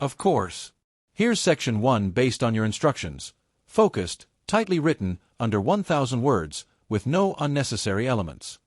Of course. Here's Section 1 based on your instructions. Focused, tightly written, under 1,000 words, with no unnecessary elements.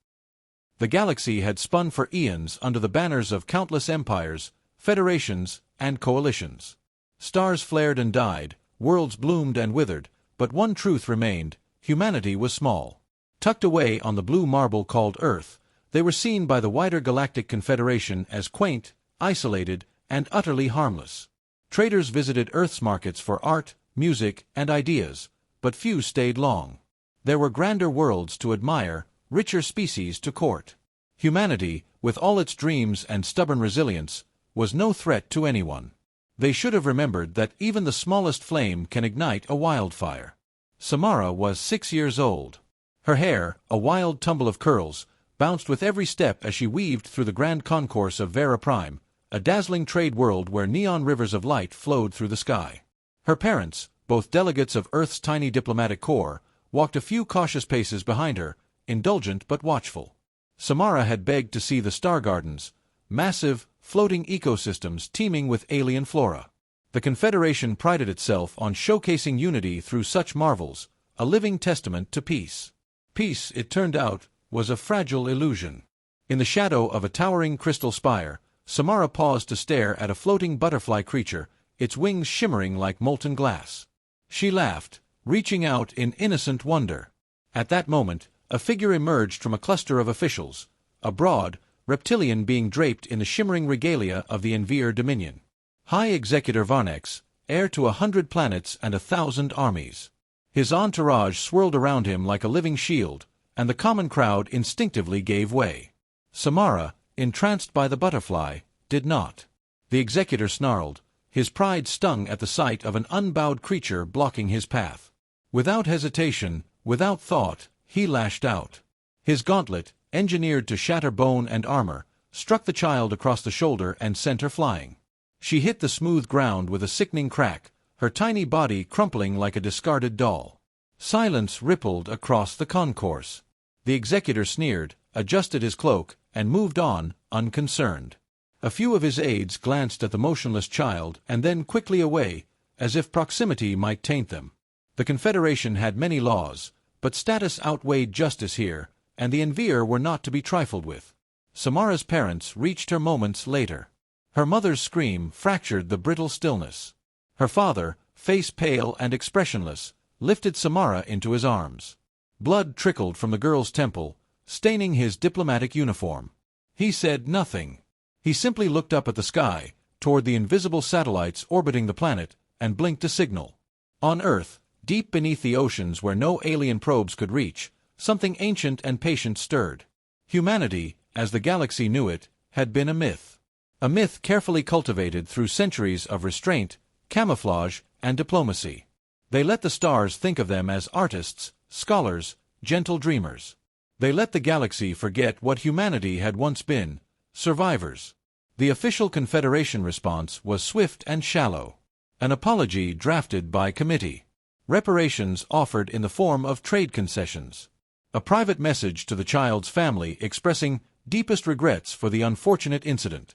The galaxy had spun for eons under the banners of countless empires, federations, and coalitions. Stars flared and died, worlds bloomed and withered, but one truth remained: humanity was small. Tucked away on the blue marble called Earth, they were seen by the wider Galactic Confederation as quaint, isolated, and utterly harmless. Traders visited Earth's markets for art, music, and ideas, but few stayed long. There were grander worlds to admire, richer species to court. Humanity, with all its dreams and stubborn resilience, was no threat to anyone. They should have remembered that even the smallest flame can ignite a wildfire. Samara was 6 years old. Her hair, a wild tumble of curls, bounced with every step as she weaved through the grand concourse of Vera Prime, a dazzling trade world where neon rivers of light flowed through the sky. Her parents, both delegates of Earth's tiny diplomatic corps, walked a few cautious paces behind her, indulgent but watchful. Samara had begged to see the star gardens, massive, floating ecosystems teeming with alien flora. The Confederation prided itself on showcasing unity through such marvels, a living testament to peace. Peace, it turned out, was a fragile illusion. In the shadow of a towering crystal spire, Samara paused to stare at a floating butterfly creature, its wings shimmering like molten glass. She laughed, reaching out in innocent wonder. At that moment, a figure emerged from a cluster of officials, a broad, reptilian being draped in the shimmering regalia of the Envier Dominion. High Executor Varnex, heir to 100 planets and 1,000 armies. His entourage swirled around him like a living shield, and the common crowd instinctively gave way. Samara, entranced by the butterfly, did not. The executor snarled, his pride stung at the sight of an unbowed creature blocking his path. Without hesitation, without thought, he lashed out. His gauntlet, engineered to shatter bone and armor, struck the child across the shoulder and sent her flying. She hit the smooth ground with a sickening crack, her tiny body crumpling like a discarded doll. Silence rippled across the concourse. The executor sneered, adjusted his cloak, and moved on, unconcerned. A few of his aides glanced at the motionless child and then quickly away, as if proximity might taint them. The Confederation had many laws, but status outweighed justice here, and the Envier were not to be trifled with. Samara's parents reached her moments later. Her mother's scream fractured the brittle stillness. Her father, face pale and expressionless, lifted Samara into his arms. Blood trickled from the girl's temple, staining his diplomatic uniform. He said nothing. He simply looked up at the sky, toward the invisible satellites orbiting the planet, and blinked a signal. On Earth, deep beneath the oceans where no alien probes could reach, something ancient and patient stirred. Humanity, as the galaxy knew it, had been a myth. A myth carefully cultivated through centuries of restraint, camouflage, and diplomacy. They let the stars think of them as artists, scholars, gentle dreamers. They let the galaxy forget what humanity had once been, survivors. The official Confederation response was swift and shallow. An apology drafted by committee. Reparations offered in the form of trade concessions. A private message to the child's family expressing deepest regrets for the unfortunate incident.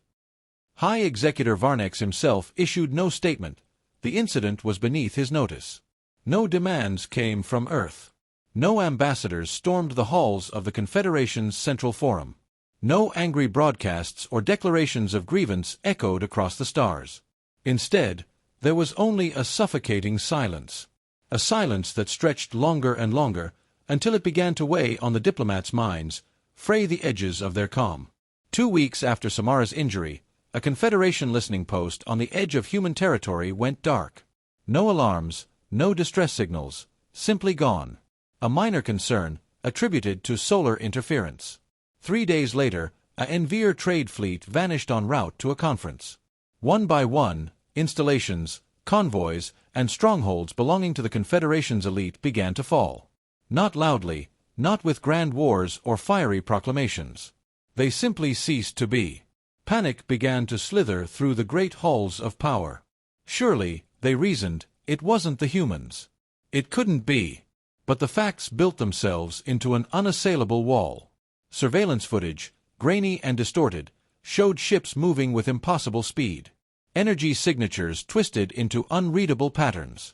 High Executor Varnex himself issued no statement. The incident was beneath his notice. No demands came from Earth. No ambassadors stormed the halls of the Confederation's Central Forum. No angry broadcasts or declarations of grievance echoed across the stars. Instead, there was only a suffocating silence. A silence that stretched longer and longer, until it began to weigh on the diplomats' minds, fray the edges of their calm. 2 weeks after Samara's injury, a Confederation listening post on the edge of human territory went dark. No alarms, no distress signals, simply gone. A minor concern, attributed to solar interference. 3 days later, a Envier trade fleet vanished en route to a conference. One by one, installations, convoys, and strongholds belonging to the Confederation's elite began to fall. Not loudly, not with grand wars or fiery proclamations. They simply ceased to be. Panic began to slither through the great halls of power. Surely, they reasoned, it wasn't the humans. It couldn't be. But the facts built themselves into an unassailable wall. Surveillance footage, grainy and distorted, showed ships moving with impossible speed. Energy signatures twisted into unreadable patterns.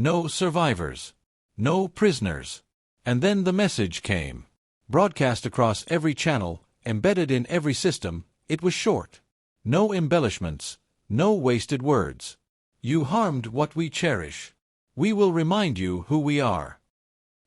No survivors. No prisoners. And then the message came. Broadcast across every channel, embedded in every system, it was short. No embellishments. No wasted words. You harmed what we cherish. We will remind you who we are.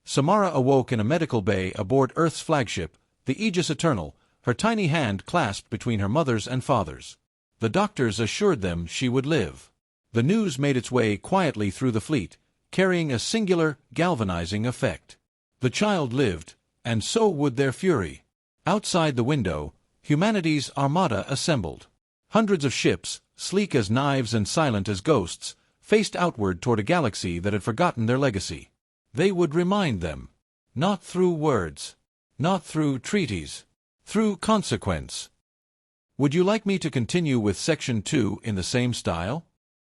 Samara awoke in a medical bay aboard Earth's flagship, the Aegis Eternal, her tiny hand clasped between her mother's and father's. The doctors assured them she would live. The news made its way quietly through the fleet, carrying a singular, galvanizing effect. The child lived, and so would their fury. Outside the window, humanity's armada assembled. Hundreds of ships, sleek as knives and silent as ghosts, faced outward toward a galaxy that had forgotten their legacy. They would remind them. Not through words. Not through treaties. Through consequence. Would you like me to continue with Section 2 in the same style?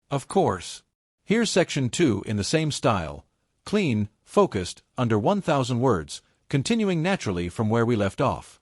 Of course. Here's Section 2 in the same style, clean, focused, under 1,000 words, continuing naturally from where we left off.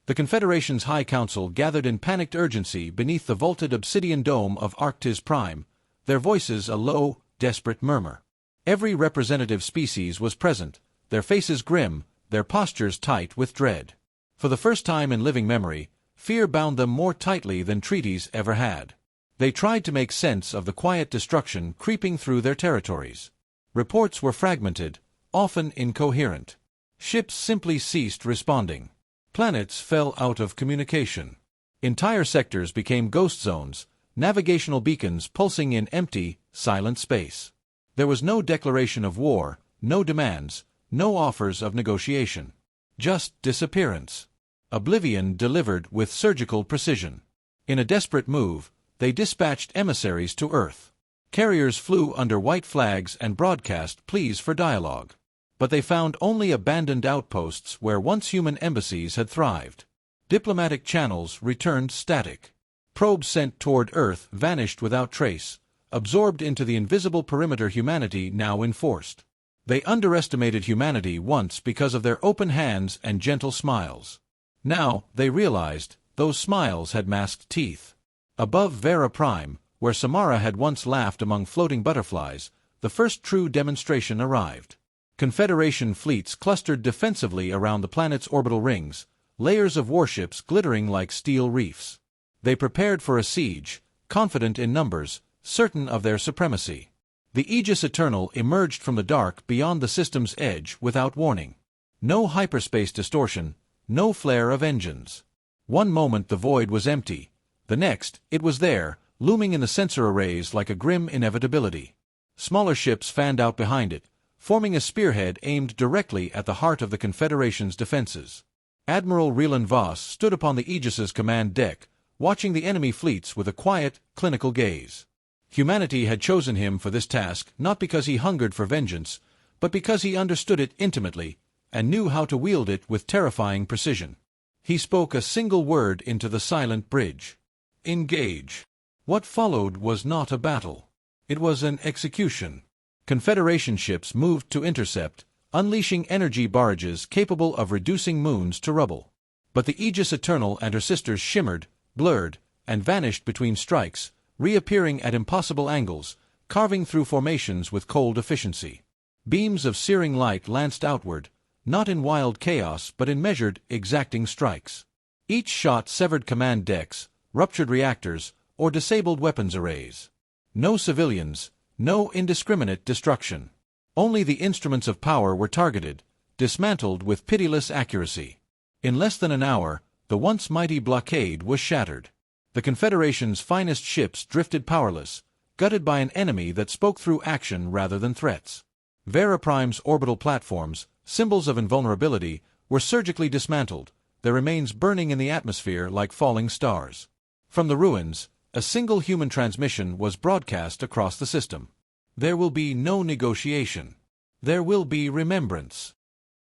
The Confederation's High Council gathered in panicked urgency beneath the vaulted obsidian dome of Arctis Prime, their voices a low, desperate murmur. Every representative species was present, their faces grim, their postures tight with dread. For the first time in living memory, fear bound them more tightly than treaties ever had. They tried to make sense of the quiet destruction creeping through their territories. Reports were fragmented, often incoherent. Ships simply ceased responding. Planets fell out of communication. Entire sectors became ghost zones, navigational beacons pulsing in empty, silent space. There was no declaration of war, no demands, no offers of negotiation. Just disappearance. Oblivion delivered with surgical precision. In a desperate move, they dispatched emissaries to Earth. Carriers flew under white flags and broadcast pleas for dialogue. But they found only abandoned outposts where once human embassies had thrived. Diplomatic channels returned static. Probes sent toward Earth vanished without trace, absorbed into the invisible perimeter humanity now enforced. They underestimated humanity once because of their open hands and gentle smiles. Now, they realized, those smiles had masked teeth. Above Vera Prime, where Samara had once laughed among floating butterflies, the first true demonstration arrived. Confederation fleets clustered defensively around the planet's orbital rings, layers of warships glittering like steel reefs. They prepared for a siege, confident in numbers, certain of their supremacy. The Aegis Eternal emerged from the dark beyond the system's edge without warning. No hyperspace distortion, no flare of engines. One moment the void was empty, the next, it was there, looming in the sensor arrays like a grim inevitability. Smaller ships fanned out behind it, forming a spearhead aimed directly at the heart of the Confederation's defenses. Admiral Rylen Voss stood upon the Aegis's command deck, watching the enemy fleets with a quiet, clinical gaze. Humanity had chosen him for this task not because he hungered for vengeance, but because he understood it intimately, and knew how to wield it with terrifying precision. He spoke a single word into the silent bridge. Engage. What followed was not a battle. It was an execution. Confederation ships moved to intercept, unleashing energy barrages capable of reducing moons to rubble. But the Aegis Eternal and her sisters shimmered, blurred, and vanished between strikes, reappearing at impossible angles, carving through formations with cold efficiency. Beams of searing light lanced outward, not in wild chaos but in measured, exacting strikes. Each shot severed command decks, ruptured reactors, or disabled weapons arrays. No civilians, no indiscriminate destruction. Only the instruments of power were targeted, dismantled with pitiless accuracy. In less than an hour, the once mighty blockade was shattered. The Confederation's finest ships drifted powerless, gutted by an enemy that spoke through action rather than threats. Vera Prime's orbital platforms, symbols of invulnerability, were surgically dismantled, their remains burning in the atmosphere like falling stars. From the ruins, a single human transmission was broadcast across the system. There will be no negotiation. There will be remembrance.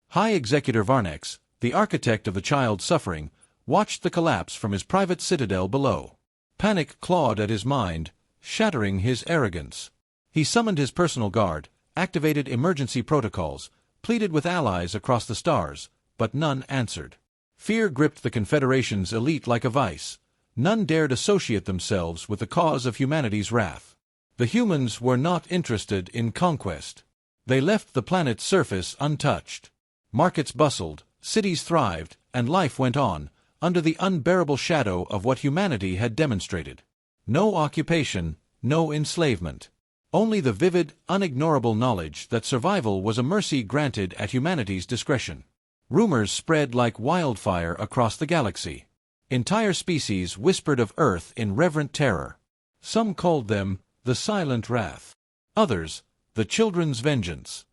High Executor Varnex, the architect of the child's suffering, watched the collapse from his private citadel below. Panic clawed at his mind, shattering his arrogance. He summoned his personal guard, activated emergency protocols, pleaded with allies across the stars, but none answered. Fear gripped the Confederation's elite like a vice. None dared associate themselves with the cause of humanity's wrath. The humans were not interested in conquest. They left the planet's surface untouched. Markets bustled, cities thrived, and life went on, under the unbearable shadow of what humanity had demonstrated. No occupation, no enslavement. Only the vivid, unignorable knowledge that survival was a mercy granted at humanity's discretion. Rumors spread like wildfire across the galaxy. Entire species whispered of Earth in reverent terror. Some called them the Silent Wrath. Others, the Children's Vengeance.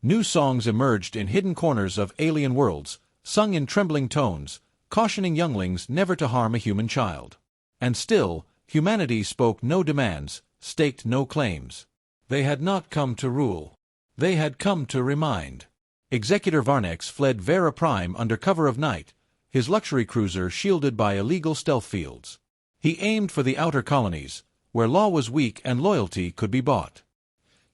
New songs emerged in hidden corners of alien worlds, sung in trembling tones, cautioning younglings never to harm a human child. And still, humanity spoke no demands, staked no claims. They had not come to rule. They had come to remind. Executor Varnex fled Vera Prime under cover of night, his luxury cruiser shielded by illegal stealth fields. He aimed for the outer colonies, where law was weak and loyalty could be bought.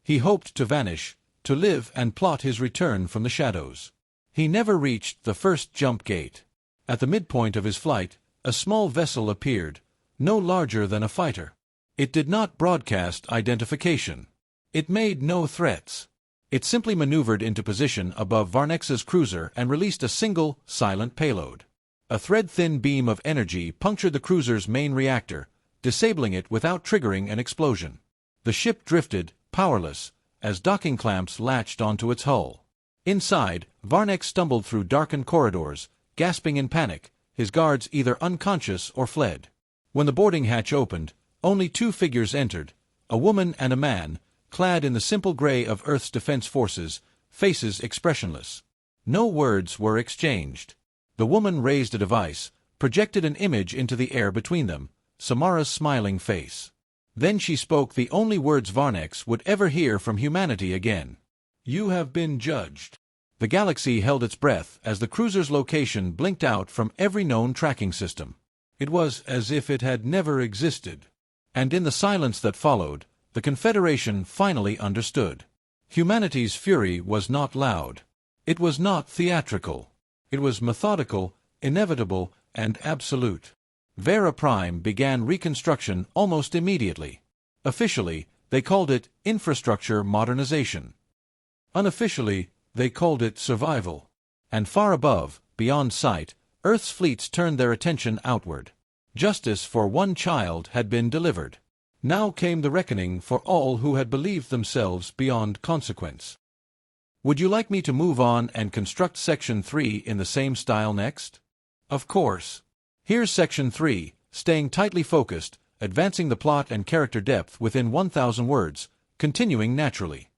He hoped to vanish, to live and plot his return from the shadows. He never reached the first jump gate. At the midpoint of his flight, a small vessel appeared, no larger than a fighter. It did not broadcast identification. It made no threats. It simply maneuvered into position above Varnex's cruiser and released a single, silent payload. A thread-thin beam of energy punctured the cruiser's main reactor, disabling it without triggering an explosion. The ship drifted, powerless, as docking clamps latched onto its hull. Inside, Varnex stumbled through darkened corridors, gasping in panic, his guards either unconscious or fled. When the boarding hatch opened, only two figures entered, a woman and a man, clad in the simple gray of Earth's defense forces, faces expressionless. No words were exchanged. The woman raised a device, projected an image into the air between them, Samara's smiling face. Then she spoke the only words Varnex would ever hear from humanity again. "You have been judged." The galaxy held its breath as the cruiser's location blinked out from every known tracking system. It was as if it had never existed. And in the silence that followed, the Confederation finally understood. Humanity's fury was not loud. It was not theatrical. It was methodical, inevitable, and absolute. Vera Prime began reconstruction almost immediately. Officially, they called it infrastructure modernization. Unofficially, they called it survival. And far above, beyond sight, Earth's fleets turned their attention outward. Justice for one child had been delivered. Now came the reckoning for all who had believed themselves beyond consequence. Would you like me to move on and construct Section 3 in the same style next? Of course. Here's Section 3, staying tightly focused, advancing the plot and character depth within 1,000 words, continuing naturally.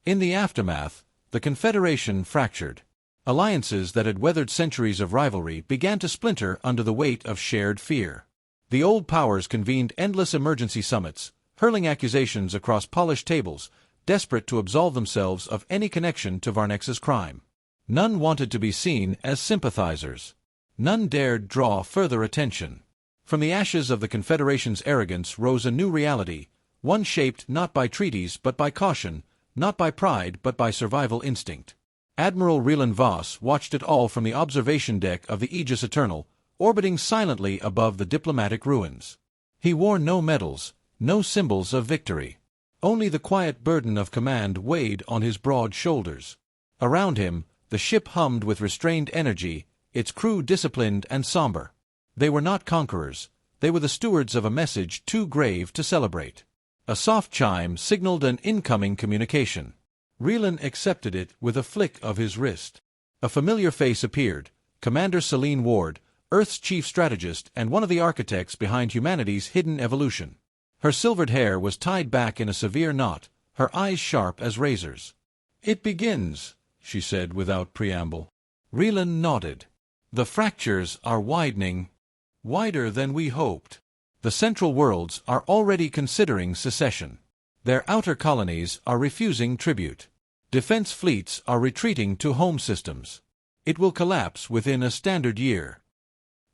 In the aftermath, the Confederation fractured. Alliances that had weathered centuries of rivalry began to splinter under the weight of shared fear. The old powers convened endless emergency summits, hurling accusations across polished tables, desperate to absolve themselves of any connection to Varnex's crime. None wanted to be seen as sympathizers. None dared draw further attention. From the ashes of the Confederation's arrogance rose a new reality, one shaped not by treaties but by caution, not by pride but by survival instinct. Admiral Rylen Voss watched it all from the observation deck of the Aegis Eternal, orbiting silently above the diplomatic ruins. He wore no medals, no symbols of victory. Only the quiet burden of command weighed on his broad shoulders. Around him, the ship hummed with restrained energy, its crew disciplined and somber. They were not conquerors. They were the stewards of a message too grave to celebrate. A soft chime signaled an incoming communication. Rylen accepted it with a flick of his wrist. A familiar face appeared, Commander Selene Ward, Earth's chief strategist and one of the architects behind humanity's hidden evolution. Her silvered hair was tied back in a severe knot, her eyes sharp as razors. "It begins," she said without preamble. Rylen nodded. "The fractures are widening. Wider than we hoped. The Central Worlds are already considering secession. Their outer colonies are refusing tribute. Defense fleets are retreating to home systems. It will collapse within a standard year."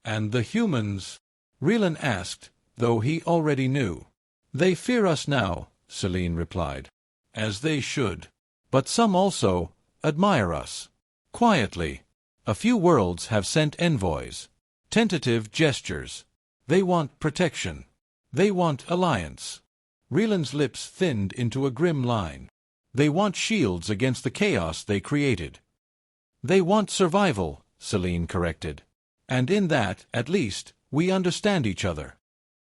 "And the humans?" Rylen asked, though he already knew. "They fear us now," Selene replied. "As they should. But some also admire us. Quietly. A few worlds have sent envoys. Tentative gestures. They want protection. They want alliance. Rylen's lips thinned into a grim line. They want shields against the chaos they created. They want survival, Celine corrected. And in that, at least, we understand each other.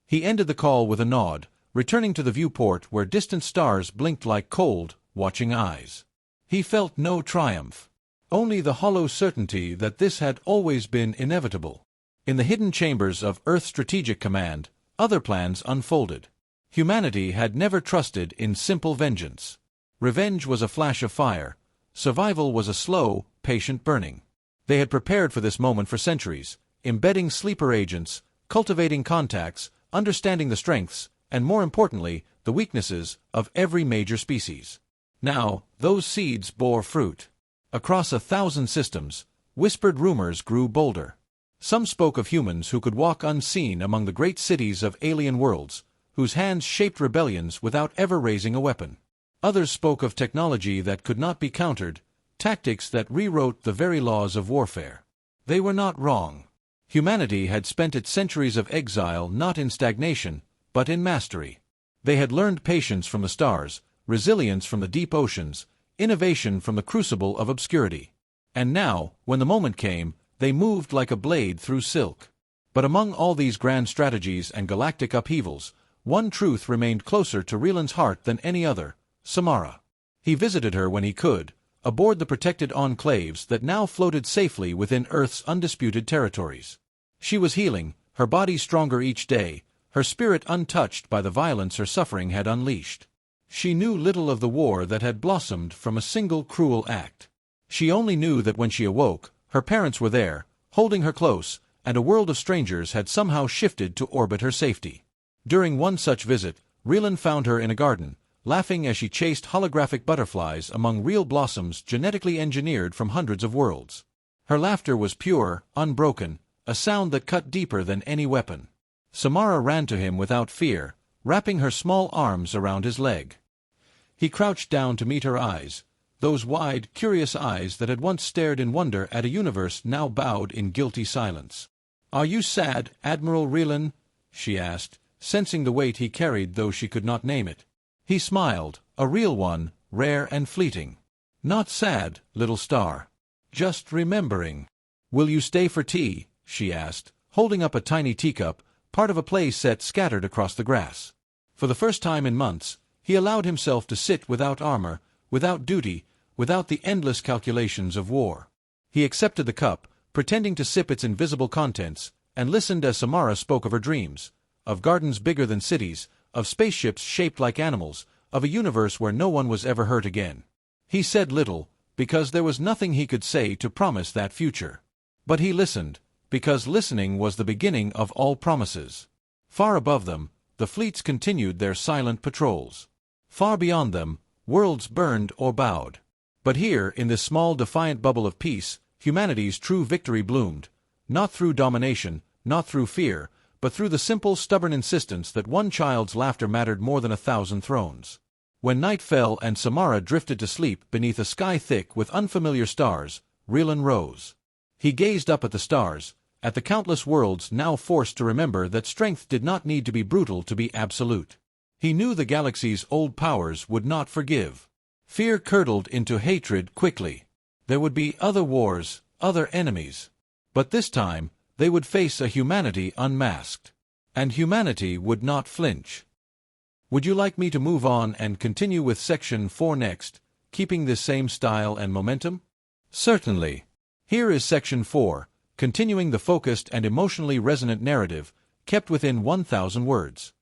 He ended the call with a nod, returning to the viewport where distant stars blinked like cold, watching eyes. He felt no triumph. Only the hollow certainty that this had always been inevitable. In the hidden chambers of Earth's Strategic Command, other plans unfolded. Humanity had never trusted in simple vengeance. Revenge was a flash of fire. Survival was a slow, patient burning. They had prepared for this moment for centuries, embedding sleeper agents, cultivating contacts, understanding the strengths, and more importantly, the weaknesses of every major species. Now, those seeds bore fruit. Across 1,000 systems, whispered rumors grew bolder. Some spoke of humans who could walk unseen among the great cities of alien worlds, whose hands shaped rebellions without ever raising a weapon. Others spoke of technology that could not be countered, tactics that rewrote the very laws of warfare. They were not wrong. Humanity had spent its centuries of exile not in stagnation, but in mastery. They had learned patience from the stars, resilience from the deep oceans, innovation from the crucible of obscurity. And now, when the moment came, they moved like a blade through silk. But among all these grand strategies and galactic upheavals, one truth remained closer to Rylen's heart than any other: Samara. He visited her when he could, aboard the protected enclaves that now floated safely within Earth's undisputed territories. She was healing, her body stronger each day, her spirit untouched by the violence her suffering had unleashed. She knew little of the war that had blossomed from a single cruel act. She only knew that when she awoke, her parents were there, holding her close, and a world of strangers had somehow shifted to orbit her safety. During one such visit, Rylen found her in a garden, laughing as she chased holographic butterflies among real blossoms genetically engineered from hundreds of worlds. Her laughter was pure, unbroken, a sound that cut deeper than any weapon. Samara ran to him without fear, wrapping her small arms around his leg. He crouched down to meet her eyes, those wide, curious eyes that had once stared in wonder at a universe now bowed in guilty silence. "Are you sad, Admiral Rylen?" she asked, sensing the weight he carried though she could not name it. He smiled, a real one, rare and fleeting. "Not sad, little star. Just remembering." "Will you stay for tea?" she asked, holding up a tiny teacup, part of a play set scattered across the grass. For the first time in months, he allowed himself to sit without armor, without duty, without the endless calculations of war. He accepted the cup, pretending to sip its invisible contents, and listened as Samara spoke of her dreams, of gardens bigger than cities, of spaceships shaped like animals, of a universe where no one was ever hurt again. He said little, because there was nothing he could say to promise that future. But he listened, because listening was the beginning of all promises. Far above them, the fleets continued their silent patrols. Far beyond them, worlds burned or bowed. But here, in this small defiant bubble of peace, humanity's true victory bloomed, not through domination, not through fear, but through the simple, stubborn insistence that one child's laughter mattered more than 1,000 thrones. When night fell and Samara drifted to sleep beneath a sky thick with unfamiliar stars, Rylen rose. He gazed up at the stars, at the countless worlds now forced to remember that strength did not need to be brutal to be absolute. He knew the galaxy's old powers would not forgive. Fear curdled into hatred quickly. There would be other wars, other enemies. But this time, they would face a humanity unmasked. And humanity would not flinch. Would you like me to move on and continue with Section 4 next, keeping this same style and momentum? Certainly. Here is Section 4, continuing the focused and emotionally resonant narrative, kept within 1,000 words.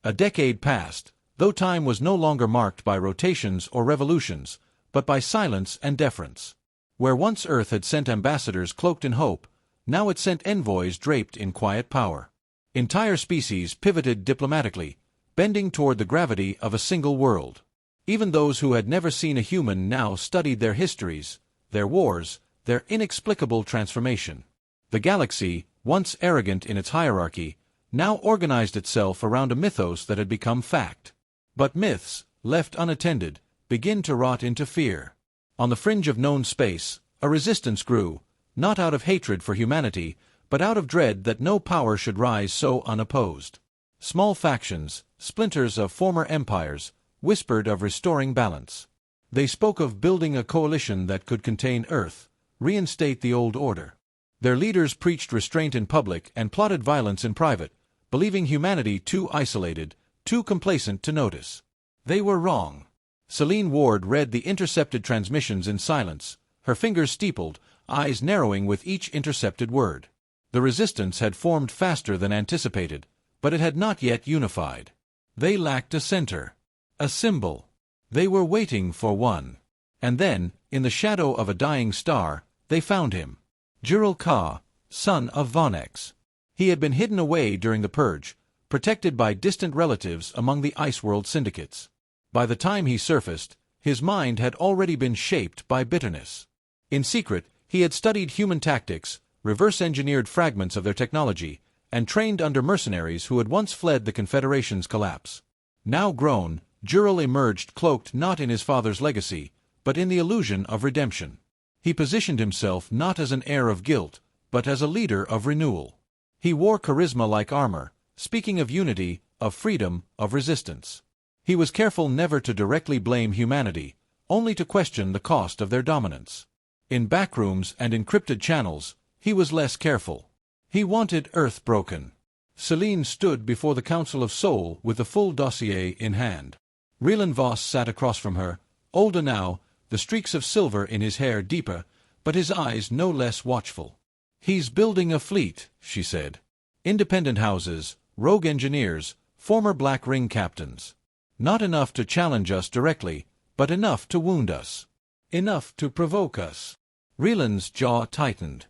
A decade passed, though time was no longer marked by rotations or revolutions, but by silence and deference. Where once Earth had sent ambassadors cloaked in hope, now it sent envoys draped in quiet power. Entire species pivoted diplomatically, bending toward the gravity of a single world. Even those who had never seen a human now studied their histories, their wars, their inexplicable transformation. The galaxy, once arrogant in its hierarchy, now organized itself around a mythos that had become fact. But myths, left unattended, begin to rot into fear. On the fringe of known space, a resistance grew, not out of hatred for humanity, but out of dread that no power should rise so unopposed. Small factions, splinters of former empires, whispered of restoring balance. They spoke of building a coalition that could contain Earth, reinstate the old order. Their leaders preached restraint in public and plotted violence in private, believing humanity too isolated, too complacent to notice. They were wrong. Celine Ward read the intercepted transmissions in silence, her fingers steepled, eyes narrowing with each intercepted word. The resistance had formed faster than anticipated, but it had not yet unified. They lacked a center, a symbol. They were waiting for one. And then, in the shadow of a dying star, they found him. Juril Ka, son of Vonex. He had been hidden away during the purge, protected by distant relatives among the Iceworld syndicates. By the time he surfaced, his mind had already been shaped by bitterness. In secret, he had studied human tactics, reverse-engineered fragments of their technology, and trained under mercenaries who had once fled the Confederation's collapse. Now grown, Juril emerged cloaked not in his father's legacy, but in the illusion of redemption. He positioned himself not as an heir of guilt, but as a leader of renewal. He wore charisma like armor, speaking of unity, of freedom, of resistance. He was careful never to directly blame humanity, only to question the cost of their dominance. In backrooms and encrypted channels, he was less careful. He wanted Earth broken. Celine stood before the Council of Soul with the full dossier in hand. Rylen Voss sat across from her, older now, the streaks of silver in his hair deeper, but his eyes no less watchful. "He's building a fleet," she said. "Independent houses, rogue engineers, former Black Ring captains. Not enough to challenge us directly, but enough to wound us. Enough to provoke us." Rylan's jaw tightened.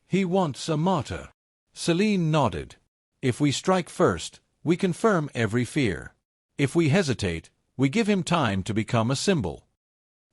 "He wants a martyr." Celine nodded. "If we strike first, we confirm every fear. If we hesitate, we give him time to become a symbol."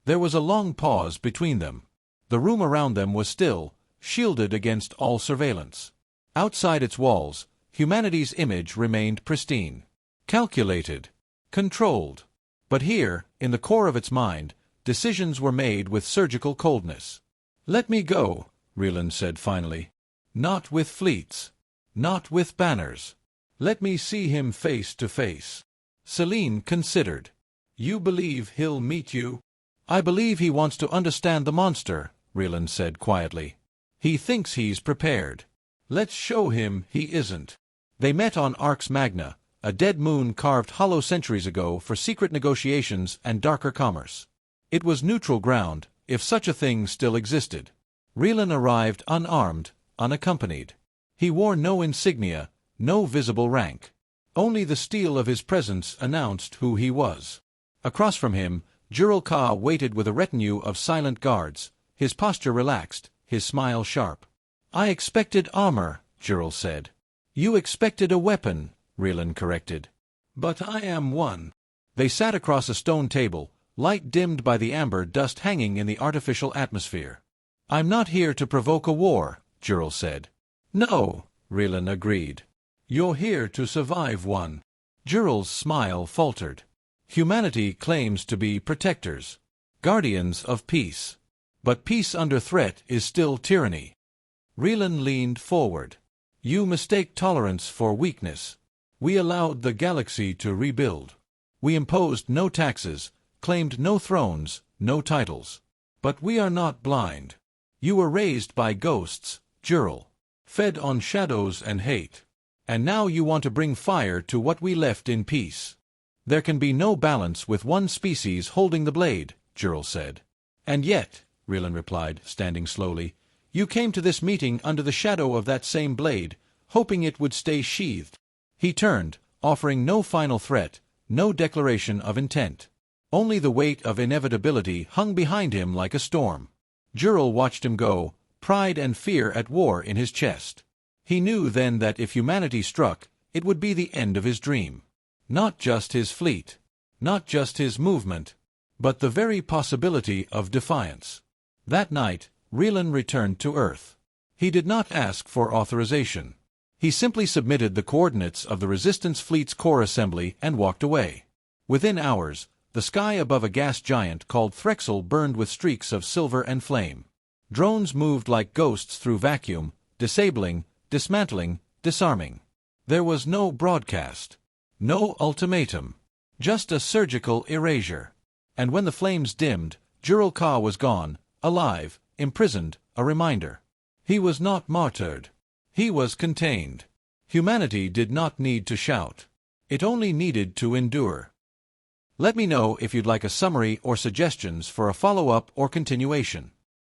There was a long pause between them. The room around them was still, shielded against all surveillance. Outside its walls, humanity's image remained pristine. Calculated. Controlled. But here, in the core of its mind, decisions were made with surgical coldness. "Let me go," Rylen said finally. "Not with fleets. Not with banners. Let me see him face to face." Celine considered. "You believe he'll meet you?" "I believe he wants to understand the monster," Rylen said quietly. "He thinks he's prepared. Let's show him he isn't." They met on Arx Magna, a dead moon carved hollow centuries ago for secret negotiations and darker commerce. It was neutral ground, if such a thing still existed. Rylen arrived unarmed, unaccompanied. He wore no insignia, no visible rank. Only the steel of his presence announced who he was. Across from him, Juril Ka waited with a retinue of silent guards, his posture relaxed, his smile sharp. "I expected armor," Juril said. "You expected a weapon," Rylen corrected. "But I am one." They sat across a stone table, light dimmed by the amber dust hanging in the artificial atmosphere. "I'm not here to provoke a war," Juril said. "No," Rylen agreed. "You're here to survive one." Juril's smile faltered. "Humanity claims to be protectors, guardians of peace. But peace under threat is still tyranny." Rylen leaned forward. "You mistake tolerance for weakness. We allowed the galaxy to rebuild. We imposed no taxes, claimed no thrones, no titles. But we are not blind. You were raised by ghosts, Juril, fed on shadows and hate. And now you want to bring fire to what we left in peace. There can be no balance with one species holding the blade," Juril said. "And yet," Rylen replied, standing slowly, "you came to this meeting under the shadow of that same blade, hoping it would stay sheathed." He turned, offering no final threat, no declaration of intent. Only the weight of inevitability hung behind him like a storm. Juril watched him go, pride and fear at war in his chest. He knew then that if humanity struck, it would be the end of his dream. Not just his fleet, not just his movement, but the very possibility of defiance. That night, Rylen returned to Earth. He did not ask for authorization. He simply submitted the coordinates of the Resistance Fleet's core assembly and walked away. Within hours, the sky above a gas giant called Threxel burned with streaks of silver and flame. Drones moved like ghosts through vacuum, disabling, dismantling, disarming. There was no broadcast. No ultimatum. Just a surgical erasure. And when the flames dimmed, Jural-Ka was gone, alive, imprisoned, a reminder. He was not martyred. He was contained. Humanity did not need to shout. It only needed to endure. Let me know if you'd like a summary or suggestions for a follow-up or continuation.